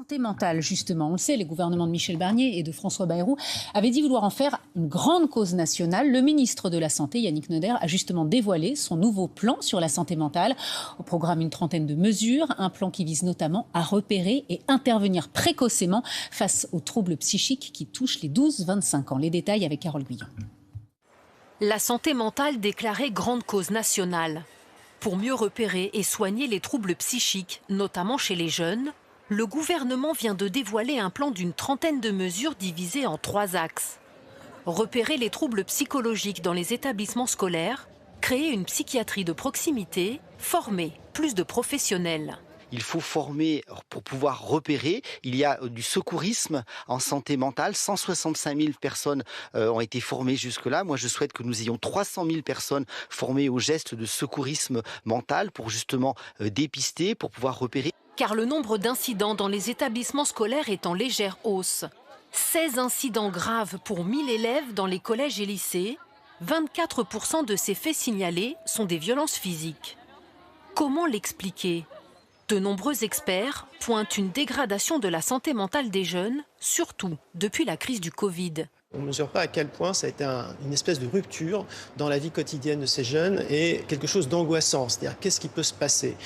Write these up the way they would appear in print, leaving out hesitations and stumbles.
santé mentale, justement. On le sait, les gouvernements de Michel Barnier et de François Bayrou avaient dit vouloir en faire une grande cause nationale. Le ministre de la Santé, Yannick Neuder, a justement dévoilé son nouveau plan sur la santé mentale. Au programme, une trentaine de mesures, un plan qui vise notamment à repérer et intervenir précocement face aux troubles psychiques qui touchent les 12-25 ans. Les détails avec Carole Guillon. La santé mentale déclarée grande cause nationale. Pour mieux repérer et soigner les troubles psychiques, notamment chez les jeunes, le gouvernement vient de dévoiler un plan d'une trentaine de mesures divisées en 3 axes. Repérer les troubles psychologiques dans les établissements scolaires, créer une psychiatrie de proximité, former plus de professionnels. Il faut former pour pouvoir repérer. Il y a du secourisme en santé mentale. 165 000 personnes ont été formées jusque-là. Moi, je souhaite que nous ayons 300 000 personnes formées aux gestes de secourisme mental pour justement dépister, pour pouvoir repérer. Car le nombre d'incidents dans les établissements scolaires est en légère hausse. 16 incidents graves pour 1000 élèves dans les collèges et lycées. 24% de ces faits signalés sont des violences physiques. Comment l'expliquer ? De nombreux experts pointent une dégradation de la santé mentale des jeunes, surtout depuis la crise du Covid. On ne mesure pas à quel point ça a été une espèce de rupture dans la vie quotidienne de ces jeunes et quelque chose d'angoissant, c'est-à-dire qu'est-ce qui peut se passer.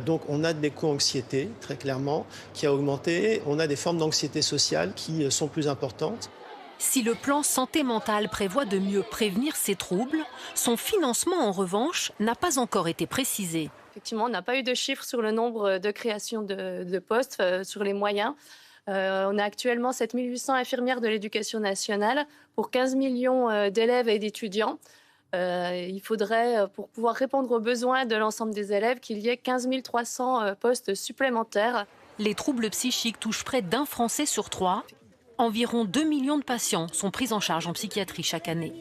Donc on a de l'éco-anxiété, très clairement, qui a augmenté. On a des formes d'anxiété sociale qui sont plus importantes. Si le plan santé mentale prévoit de mieux prévenir ces troubles, son financement en revanche n'a pas encore été précisé. Effectivement, on n'a pas eu de chiffres sur le nombre de créations de postes, sur les moyens. On a actuellement 7 800 infirmières de l'éducation nationale pour 15 millions d'élèves et d'étudiants. Il faudrait, pour pouvoir répondre aux besoins de l'ensemble des élèves, qu'il y ait 15 300 postes supplémentaires. Les troubles psychiques touchent près d'1 Français sur 3. Environ 2 millions de patients sont pris en charge en psychiatrie chaque année.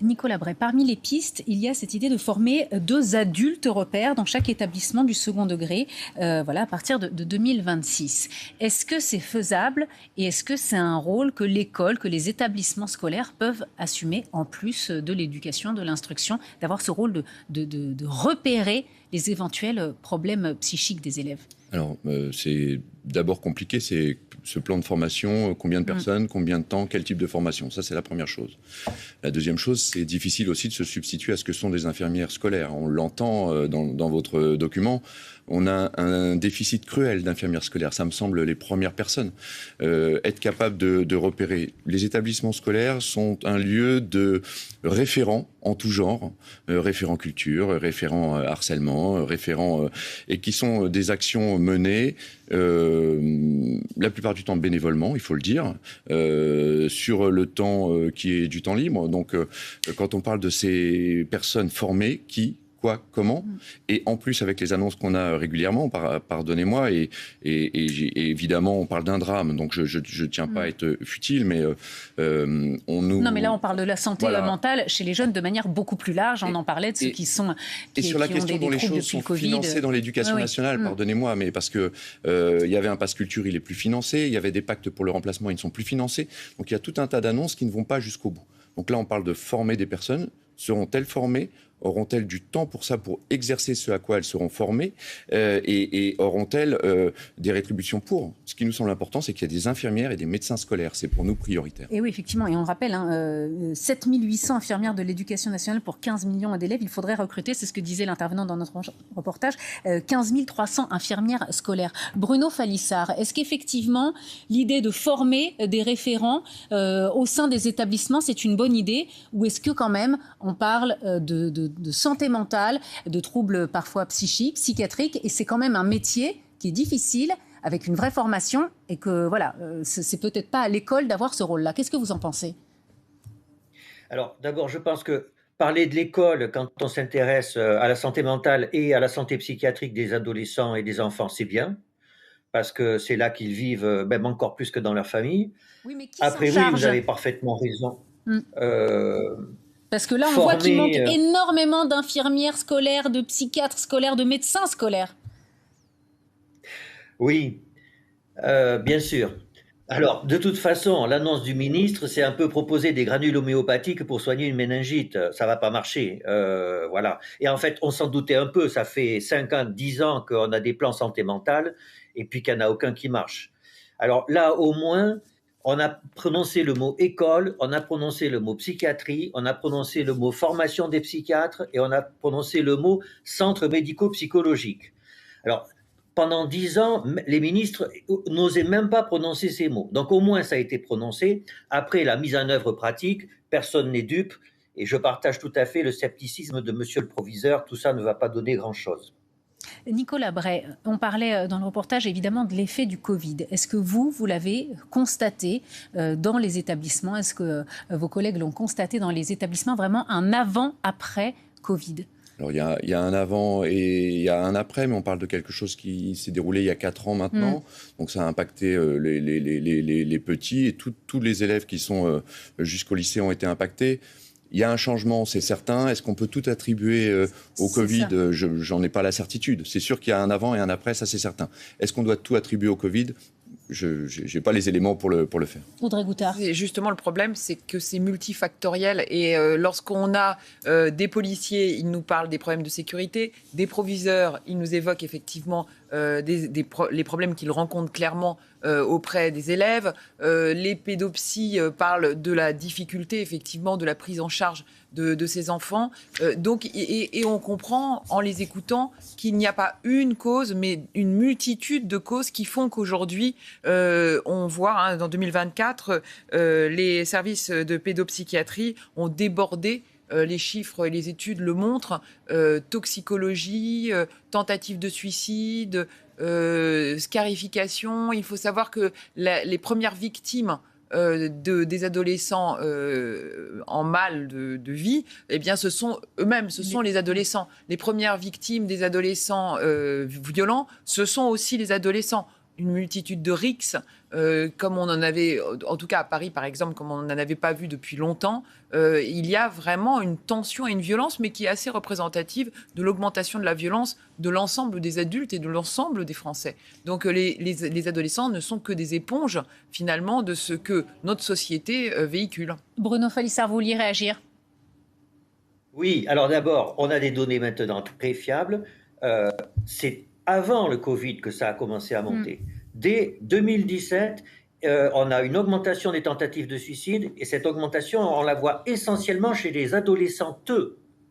Nicolas Bray, parmi les pistes, il y a cette idée de former 2 adultes repères dans chaque établissement du second degré, à partir de 2026. Est-ce que c'est faisable et est-ce que c'est un rôle que l'école, que les établissements scolaires peuvent assumer en plus de l'éducation, de l'instruction, d'avoir ce rôle de repérer les éventuels problèmes psychiques des élèves ? Alors, c'est d'abord compliqué, c'est ce plan de formation, combien de personnes, combien de temps, quel type de formation. Ça, c'est la première chose. La deuxième chose, c'est difficile aussi de se substituer à ce que sont des infirmières scolaires. On l'entend dans votre document. On a un déficit cruel d'infirmières scolaires. Ça me semble les premières personnes. Être capable de repérer. Les établissements scolaires sont un lieu de référents en tout genre. Référents culture, référents harcèlement, référents... et qui sont des actions menées, la plupart du temps bénévolement, il faut le dire, sur le temps qui est du temps libre. Donc, quand on parle de ces personnes formées, qui... quoi, comment, et en plus avec les annonces qu'on a régulièrement, pardonnez-moi, et évidemment on parle d'un drame, donc je tiens pas à être futile, mais on nous... Non mais là on parle de la santé mentale chez les jeunes de manière beaucoup plus large, on en parlait de ceux qui sont... Et sur la question dont les choses sont financées dans l'éducation nationale, pardonnez-moi, mais parce que il y avait un pass culture, il est plus financé, il y avait des pactes pour le remplacement, ils ne sont plus financés, donc il y a tout un tas d'annonces qui ne vont pas jusqu'au bout. Donc là on parle de former des personnes, seront-elles formées ? Auront-elles du temps pour ça, pour exercer ce à quoi elles seront formées et auront-elles des rétributions pour ? Ce qui nous semble important, c'est qu'il y a des infirmières et des médecins scolaires. C'est pour nous prioritaire. Et oui, effectivement. Et on rappelle, 7 800 infirmières de l'éducation nationale pour 15 millions d'élèves. Il faudrait recruter, c'est ce que disait l'intervenant dans notre reportage, 15 300 infirmières scolaires. Bruno Falissard, est-ce qu'effectivement, l'idée de former des référents au sein des établissements, c'est une bonne idée ? Ou est-ce que quand même, on parle de santé mentale, de troubles parfois psychiques, psychiatriques, et c'est quand même un métier qui est difficile, avec une vraie formation, et que voilà, c'est peut-être pas à l'école d'avoir ce rôle-là. Qu'est-ce que vous en pensez ? Alors d'abord, je pense que parler de l'école quand on s'intéresse à la santé mentale et à la santé psychiatrique des adolescents et des enfants, c'est bien, parce que c'est là qu'ils vivent même encore plus que dans leur famille. Oui, mais qui après, s'en charge ? Oui, vous avez parfaitement raison. Parce que là, on voit qu'il manque énormément d'infirmières scolaires, de psychiatres scolaires, de médecins scolaires. Oui, bien sûr. Alors, de toute façon, l'annonce du ministre, c'est un peu proposer des granules homéopathiques pour soigner une méningite. Ça va pas marcher, voilà. Et en fait, on s'en doutait un peu. Ça fait 5 ans, 10 ans qu'on a des plans santé mentale et puis qu'il n'y en a aucun qui marche. Alors là, au moins, on a prononcé le mot école, on a prononcé le mot psychiatrie, on a prononcé le mot formation des psychiatres et on a prononcé le mot centre médico-psychologique. Alors, pendant 10 ans, les ministres n'osaient même pas prononcer ces mots. Donc au moins, ça a été prononcé. Après, la mise en œuvre pratique, personne n'est dupe. Et je partage tout à fait le scepticisme de monsieur le proviseur. Tout ça ne va pas donner grand-chose. Nicolas Bray, on parlait dans le reportage évidemment de l'effet du Covid. Est-ce que vous l'avez constaté dans les établissements? Est-ce que vos collègues l'ont constaté dans les établissements, vraiment un avant-après Covid? Alors, il y a un avant et il y a un après, mais on parle de quelque chose qui s'est déroulé il y a 4 ans maintenant. Donc, ça a impacté les petits et tous les élèves qui sont jusqu'au lycée ont été impactés. Il y a un changement, c'est certain. Est-ce qu'on peut tout attribuer au Covid? J'en ai pas la certitude. C'est sûr qu'il y a un avant et un après, ça c'est certain. Est-ce qu'on doit tout attribuer au Covid? Je n'ai pas les éléments pour le faire. Audrey Goutard. Justement, le problème, c'est que c'est multifactoriel. Et lorsqu'on a des policiers, ils nous parlent des problèmes de sécurité. Des proviseurs, ils nous évoquent effectivement les problèmes qu'ils rencontrent clairement auprès des élèves. Les pédopsies parlent de la difficulté, effectivement, de la prise en charge de ces enfants. Donc, on comprend, en les écoutant, qu'il n'y a pas une cause, mais une multitude de causes qui font qu'aujourd'hui, on voit, dans 2024, les services de pédopsychiatrie ont débordé. Les chiffres et les études le montrent, toxicologie, tentative de suicide, scarification. Il faut savoir que les premières victimes des adolescents en mal de vie, eh bien, ce sont eux-mêmes, ce sont les adolescents. Les premières victimes des adolescents violents, ce sont aussi les adolescents. Une multitude de rixes, comme on en avait, en tout cas à Paris par exemple, comme on n'en avait pas vu depuis longtemps. Il y a vraiment une tension et une violence, mais qui est assez représentative de l'augmentation de la violence de l'ensemble des adultes et de l'ensemble des Français. Donc les adolescents ne sont que des éponges, finalement, de ce que notre société véhicule. Bruno Falissard, vous vouliez réagir? Oui, alors d'abord, on a des données maintenant très fiables. C'est avant le Covid que ça a commencé à monter. Dès 2017, on a une augmentation des tentatives de suicide, et cette augmentation, on la voit essentiellement chez les adolescentes,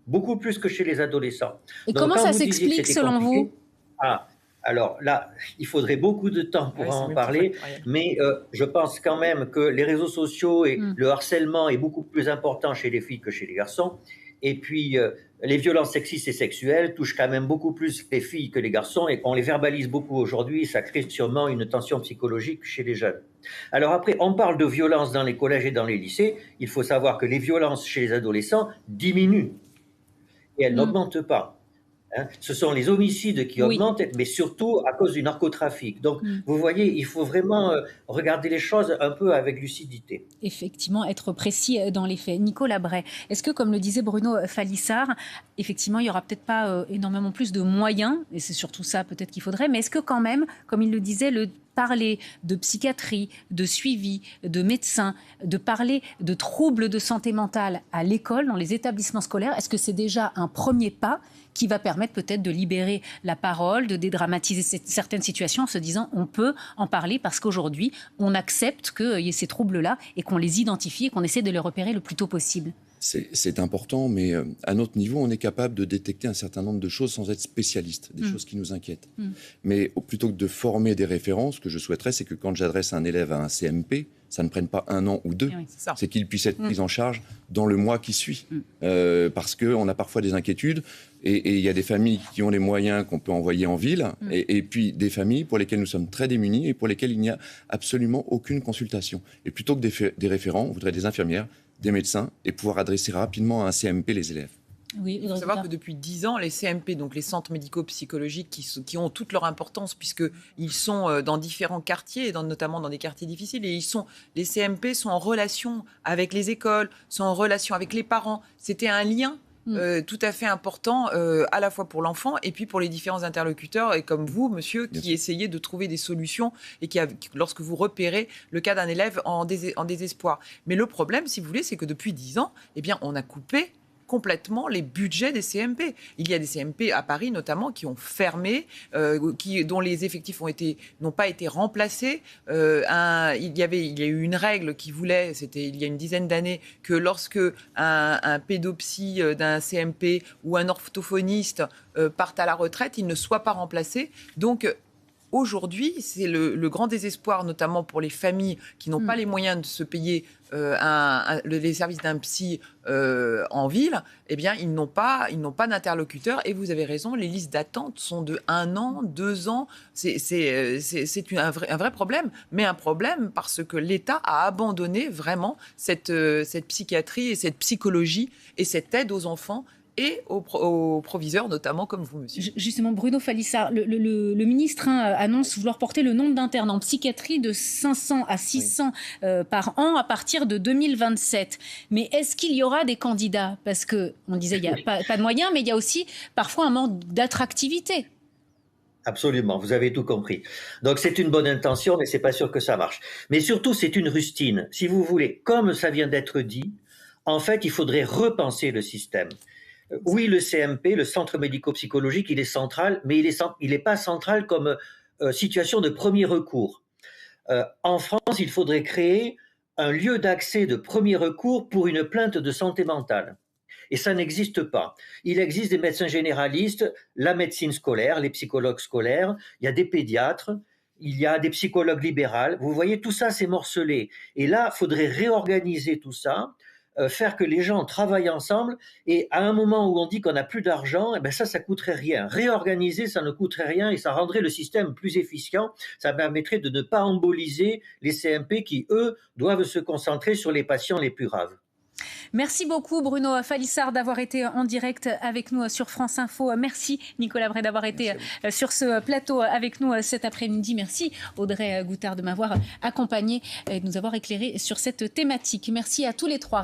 beaucoup plus que chez les adolescents. Et comment ça s'explique selon vous? Alors là, il faudrait beaucoup de temps pour en parler, mais je pense quand même que les réseaux sociaux et le harcèlement est beaucoup plus important chez les filles que chez les garçons. Et puis, les violences sexistes et sexuelles touchent quand même beaucoup plus les filles que les garçons, et on les verbalise beaucoup aujourd'hui, ça crée sûrement une tension psychologique chez les jeunes. Alors après, on parle de violences dans les collèges et dans les lycées. Il faut savoir que les violences chez les adolescents diminuent, et elles n'augmentent pas. Ce sont les homicides qui augmentent, mais surtout à cause du narcotrafic. Donc, vous voyez, il faut vraiment regarder les choses un peu avec lucidité. Effectivement, être précis dans les faits. Nicolas Bray, est-ce que, comme le disait Bruno Falissard, effectivement, il n'y aura peut-être pas énormément plus de moyens, et c'est surtout ça peut-être qu'il faudrait, mais est-ce que quand même, comme il le disait, parler de psychiatrie, de suivi, de médecins, de parler de troubles de santé mentale à l'école, dans les établissements scolaires, est-ce que c'est déjà un premier pas qui va permettre peut-être de libérer la parole, de dédramatiser certaines situations en se disant on peut en parler parce qu'aujourd'hui, on accepte qu'il y ait ces troubles-là et qu'on les identifie et qu'on essaie de les repérer le plus tôt possible? C'est important, mais à notre niveau, on est capable de détecter un certain nombre de choses sans être spécialiste, des choses qui nous inquiètent. Mais plutôt que de former des références, ce que je souhaiterais, c'est que quand j'adresse un élève à un CMP, ça ne prenne pas 1 an ou 2, c'est qu'il puisse être pris en charge dans le mois qui suit. Parce qu'on a parfois des inquiétudes, et il y a des familles qui ont les moyens qu'on peut envoyer en ville, et puis des familles pour lesquelles nous sommes très démunis et pour lesquelles il n'y a absolument aucune consultation. Et plutôt que des référents, on voudrait des infirmières, des médecins, et pouvoir adresser rapidement à un CMP les élèves. Oui, il faut savoir que depuis 10 ans, les CMP, donc les centres médico-psychologiques, qui ont toute leur importance puisqu'ils sont dans différents quartiers, notamment dans des quartiers difficiles, et les CMP sont en relation avec les écoles, sont en relation avec les parents. C'était un lien tout à fait important, à la fois pour l'enfant et puis pour les différents interlocuteurs, et comme vous, monsieur, qui essayez de trouver des solutions et lorsque vous repérez le cas d'un élève en désespoir. Mais le problème, si vous voulez, c'est que depuis 10 ans, eh bien, on a coupé complètement les budgets des CMP. Il y a des CMP à Paris notamment qui ont fermé, dont les effectifs n'ont pas été remplacés. Il y a eu une règle qui voulait, c'était il y a une dizaine d'années, que lorsque un pédopsie d'un CMP ou un orthophoniste partent à la retraite, ils ne soient pas remplacés. Donc, aujourd'hui, c'est le grand désespoir, notamment pour les familles qui n'ont pas les moyens de se payer les services d'un psy en ville. Eh bien, ils n'ont pas d'interlocuteur. Et vous avez raison, les listes d'attente sont de 1 an, 2 ans. C'est un vrai problème, mais un problème parce que l'État a abandonné vraiment cette psychiatrie et cette psychologie et cette aide aux enfants et aux proviseurs, notamment comme vous, monsieur. Justement, Bruno Falissard, le ministre annonce vouloir porter le nombre d'internes en psychiatrie de 500 à 600 par an à partir de 2027. Mais est-ce qu'il y aura des candidats ? Parce qu'on disait qu'il n'y a pas de moyens, mais il y a aussi parfois un manque d'attractivité. Absolument, vous avez tout compris. Donc c'est une bonne intention, mais c'est pas sûr que ça marche. Mais surtout, c'est une rustine. Si vous voulez, comme ça vient d'être dit, en fait, il faudrait repenser le système. Oui, le CMP, le centre médico-psychologique, il est central, mais il n'est pas central comme situation de premier recours. En France, il faudrait créer un lieu d'accès de premier recours pour une plainte de santé mentale. Et ça n'existe pas. Il existe des médecins généralistes, la médecine scolaire, les psychologues scolaires, il y a des pédiatres, il y a des psychologues libérales. Vous voyez, tout ça, c'est morcelé. Et là, il faudrait réorganiser tout ça, faire que les gens travaillent ensemble, et à un moment où on dit qu'on n'a plus d'argent, eh ben ça coûterait rien. Réorganiser, ça ne coûterait rien et ça rendrait le système plus efficient. Ça permettrait de ne pas emboliser les CMP qui, eux, doivent se concentrer sur les patients les plus graves. Merci beaucoup Bruno Falissard d'avoir été en direct avec nous sur France Info. Merci Nicolas Bray d'avoir été sur ce plateau avec nous cet après-midi. Merci Audrey Goutard de m'avoir accompagné et de nous avoir éclairé sur cette thématique. Merci à tous les trois.